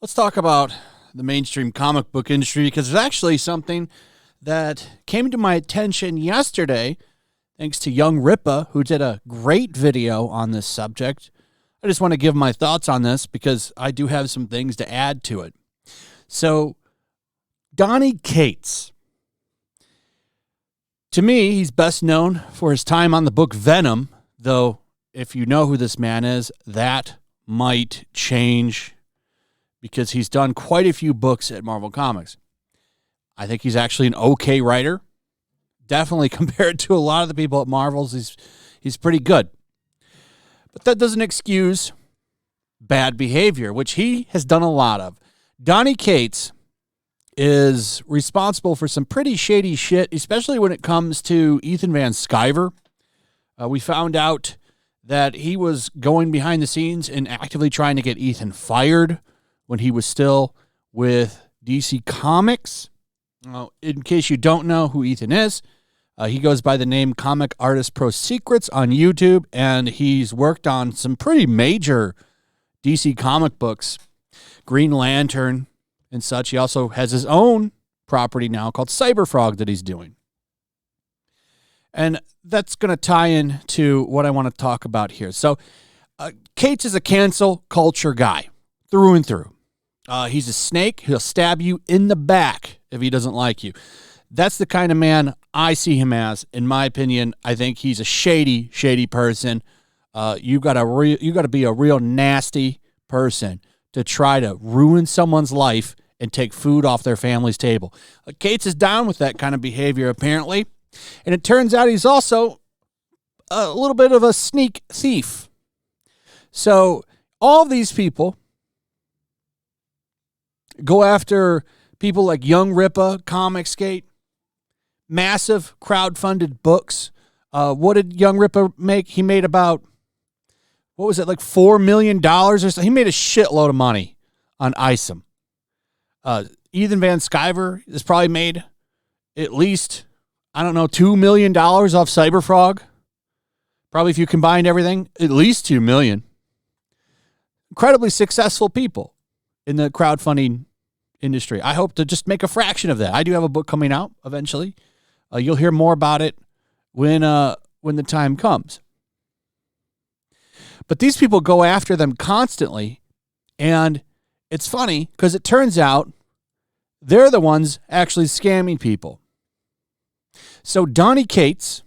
Let's talk about the mainstream comic book industry, because there's actually something that came to my attention yesterday, thanks to Young Rippa, who did a great video on this subject. I just want to give my thoughts on this because I do have some things to add to it. So, Donny Cates. To me, he's best known for his time on the book Venom, though if you know who this man is, that might change because he's done quite a few books at Marvel Comics. I think he's actually an okay writer. Definitely compared to a lot of the people at Marvel's, he's pretty good. But that doesn't excuse bad behavior, which he has done a lot of. Donny Cates is responsible for some pretty shady shit, especially when it comes to Ethan Van Sciver. We found out that he was going behind the scenes and actively trying to get Ethan fired when he was still with DC Comics. In case you don't know who Ethan is, he goes by the name Comic Artist Pro Secrets on YouTube, and he's worked on some pretty major DC comic books, Green Lantern and such. He also has his own property now called Cyberfrog that he's doing. And that's going to tie in to what I want to talk about here. So, Cates is a cancel culture guy through and through. He's a snake. He'll stab you in the back if he doesn't like you. That's the kind of man I see him as. In my opinion, I think he's a shady, shady person. You got to be a real nasty person to try to ruin someone's life and take food off their family's table. Cates is down with that kind of behavior, apparently. And it turns out he's also a little bit of a sneak thief. So all of these people go after people like Young Rippa, Comicsgate, massive crowd-funded books. What did Young Rippa make? He made about, what was it, like $4 million or so? He made a shitload of money on ISOM. Ethan Van Sciver has probably made at least, I don't know, $2 million off Cyberfrog. Probably if you combined everything, at least $2 million. Incredibly successful people in the crowdfunding industry. I hope to just make a fraction of that. I do have a book coming out eventually. You'll hear more about it when the time comes. But these people go after them constantly, and it's funny because it turns out they're the ones actually scamming people. So Donny Cates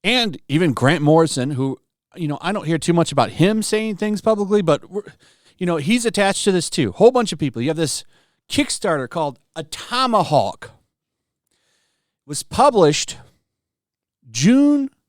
and even Grant Morrison, who, I don't hear too much about him saying things publicly, but he's attached to this too. Whole bunch of people. You have this Kickstarter called Atomahawk. It was published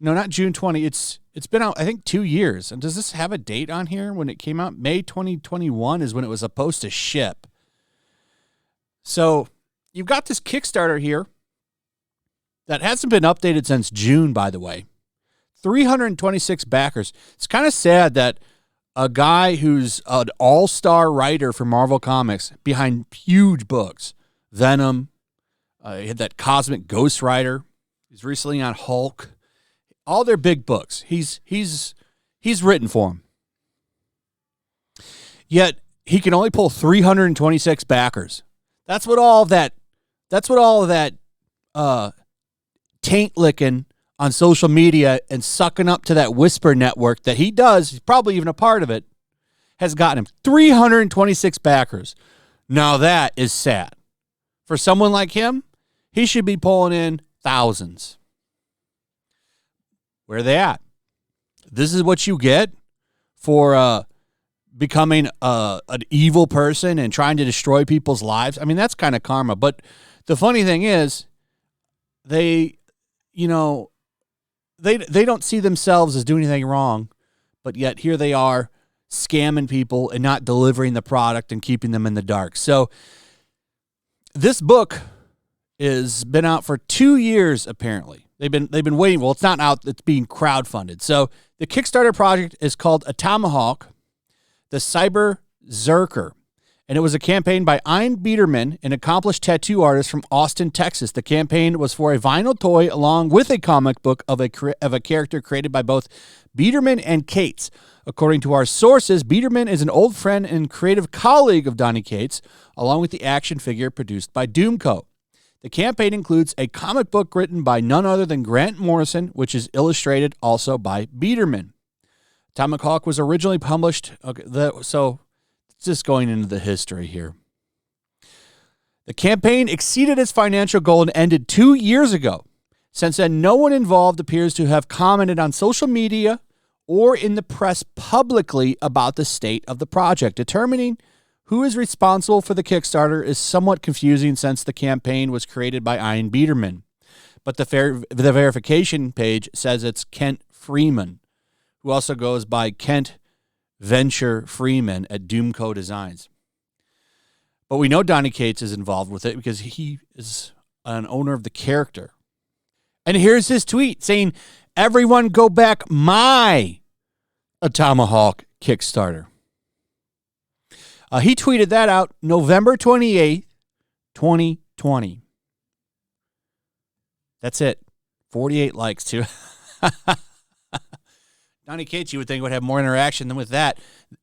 not June 20. It's been out, I think, 2 years. And does this have a date on here when it came out? May 2021 is when it was supposed to ship. So you've got this Kickstarter here that hasn't been updated since June, by the way. 326 backers. It's kind of sad that a guy who's an all-star writer for Marvel Comics behind huge books, Venom, he had that Cosmic Ghost Rider. He's recently on Hulk. All their big books. He's written for them. Yet he can only pull 326 backers. That's what all of that taint licking on social media and sucking up to that whisper network that he does, he's probably even a part of it, has gotten him 326 backers. Now that is sad. For someone like him, he should be pulling in thousands. Where are they at? This is what you get for becoming an evil person and trying to destroy people's lives. I mean, that's kind of karma. But the funny thing is, they don't see themselves as doing anything wrong, but yet here they are scamming people and not delivering the product and keeping them in the dark. So this book has been out for 2 years, apparently. They've been waiting. Well, it's not out. It's being crowdfunded. So the Kickstarter project is called Atomahawk, the Cyber Zerker. And it was a campaign by Ian Biederman, an accomplished tattoo artist from Austin, Texas. The campaign was for a vinyl toy along with a comic book of a character created by both Biederman and Cates. According to our sources, Biederman is an old friend and creative colleague of Donny Cates, along with the action figure produced by Doomco. The campaign includes a comic book written by none other than Grant Morrison, which is illustrated also by Biederman. Atomahawk was originally published, so just going into the history here. The campaign exceeded its financial goal and ended 2 years ago. Since then, no one involved appears to have commented on social media or in the press publicly about the state of the project. Determining who is responsible for the Kickstarter is somewhat confusing since the campaign was created by Ian Biederman. But the verification page says it's Kent Freeman, who also goes by Kent Venture Freeman at Doomco Designs. But we know Donny Cates is involved with it because he is an owner of the character. And here's his tweet saying, "Everyone go back my Atomahawk Kickstarter." He tweeted that out November 28th, 2020. That's it. 48 likes, too. Donny Cates, you would think, would have more interaction than with that.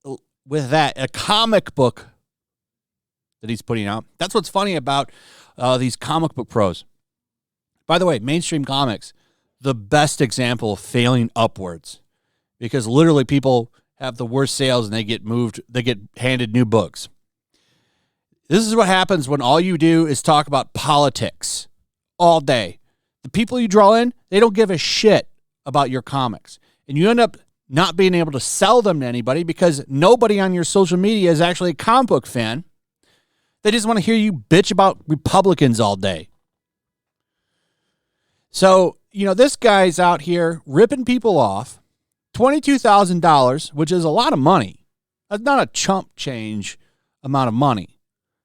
A comic book that he's putting out. That's what's funny about these comic book pros. By the way, mainstream comics, the best example of failing upwards, because literally people have the worst sales and they get handed new books. This is what happens when all you do is talk about politics all day. The people you draw in, they don't give a shit about your comics. And you end up not being able to sell them to anybody because nobody on your social media is actually a comic book fan. They just want to hear you bitch about Republicans all day. So, this guy's out here ripping people off. $22,000, which is a lot of money. That's not a chump change amount of money.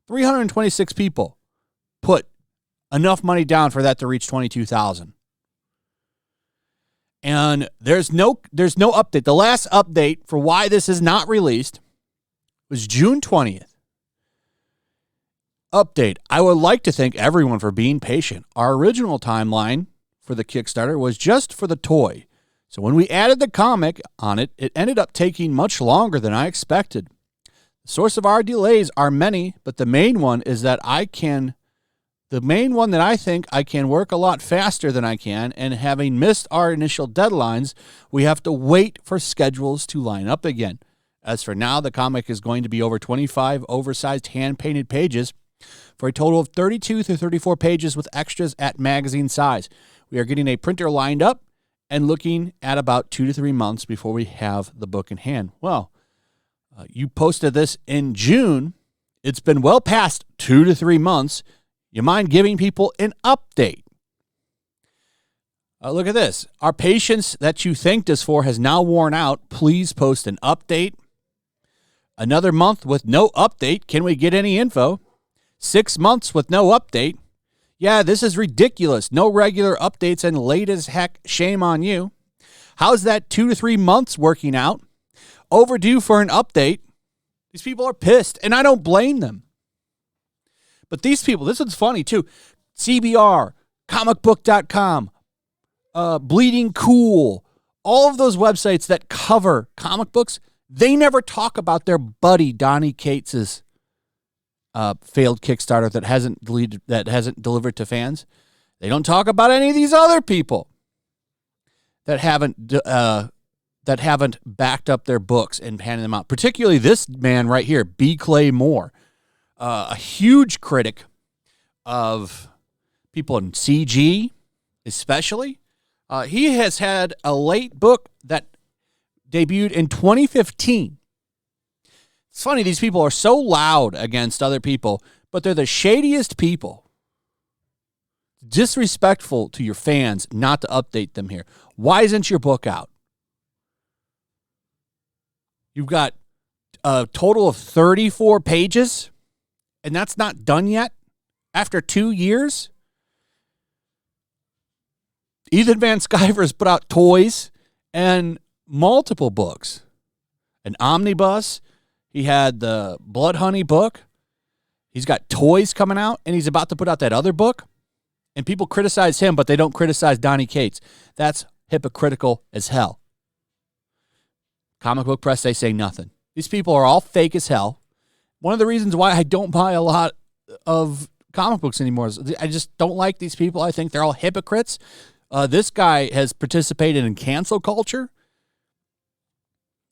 326 people put enough money down for that to reach $22,000. And there's no update. The last update for why this is not released was June 20th. Update. I would like to thank everyone for being patient. Our original timeline for the Kickstarter was just for the toy. So when we added the comic on it, it ended up taking much longer than I expected. The source of our delays are many, but the main one that I think I can work a lot faster than I can, and having missed our initial deadlines, we have to wait for schedules to line up again. As for now, the comic is going to be over 25 oversized hand-painted pages for a total of 32 to 34 pages with extras at magazine size. We are getting a printer lined up and looking at about 2 to 3 months before we have the book in hand. Well, you posted this in June. It's been well past 2 to 3 months. You mind giving people an update? Look at this. Our patience that you thanked us for has now worn out. Please post an update. Another month with no update. Can we get any info? 6 months with no update. Yeah, this is ridiculous. No regular updates and late as heck. Shame on you. How's that 2 to 3 months working out? Overdue for an update. These people are pissed, and I don't blame them. But these people, this one's funny too. CBR, comicbook.com, Bleeding Cool, all of those websites that cover comic books, they never talk about their buddy Donny Cates' failed Kickstarter that hasn't delivered to fans. They don't talk about any of these other people that haven't backed up their books and handed them out. Particularly this man right here, B. Clay Moore, a huge critic of people in CG, especially. He has had a late book that debuted in 2015. It's funny, these people are so loud against other people, but they're the shadiest people. Disrespectful to your fans not to update them here. Why isn't your book out? You've got a total of 34 pages, and that's not done yet after 2 years. Ethan Van Sciver has put out toys and multiple books. An omnibus. He had the Blood Honey book. He's got toys coming out, and he's about to put out that other book, and people criticize him, but they don't criticize Donny Cates. That's hypocritical as hell. Comic book press, they say nothing. These people are all fake as hell. One of the reasons why I don't buy a lot of comic books anymore is I just don't like these people. I think they're all hypocrites. This guy has participated in cancel culture.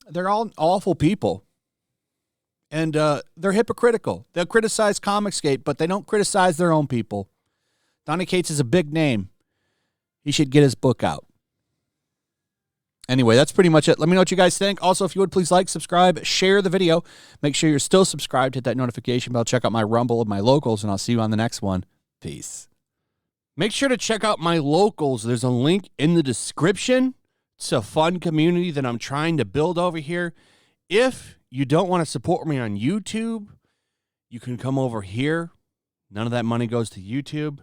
They're all awful people. And they're hypocritical. They'll criticize Comicsgate, but they don't criticize their own people. Donny Cates is a big name. He should get his book out. Anyway, that's pretty much it. Let me know what you guys think. Also, if you would, please like, subscribe, share the video. Make sure you're still subscribed. Hit that notification bell. Check out my Rumble of my locals, and I'll see you on the next one. Peace. Make sure to check out my locals. There's a link in the description. It's a fun community that I'm trying to build over here. If you don't want to support me on YouTube, you can come over here. None of that money goes to YouTube.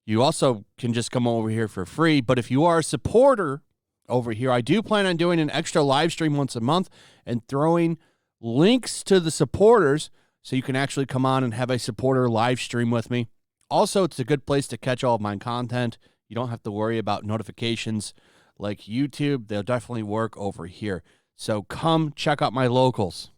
You also can just come over here for free. But if you are a supporter over here, I do plan on doing an extra live stream once a month and throwing links to the supporters so you can actually come on and have a supporter live stream with me. Also, it's a good place to catch all of my content. You don't have to worry about notifications like YouTube. They'll definitely work over here. So come check out my locals.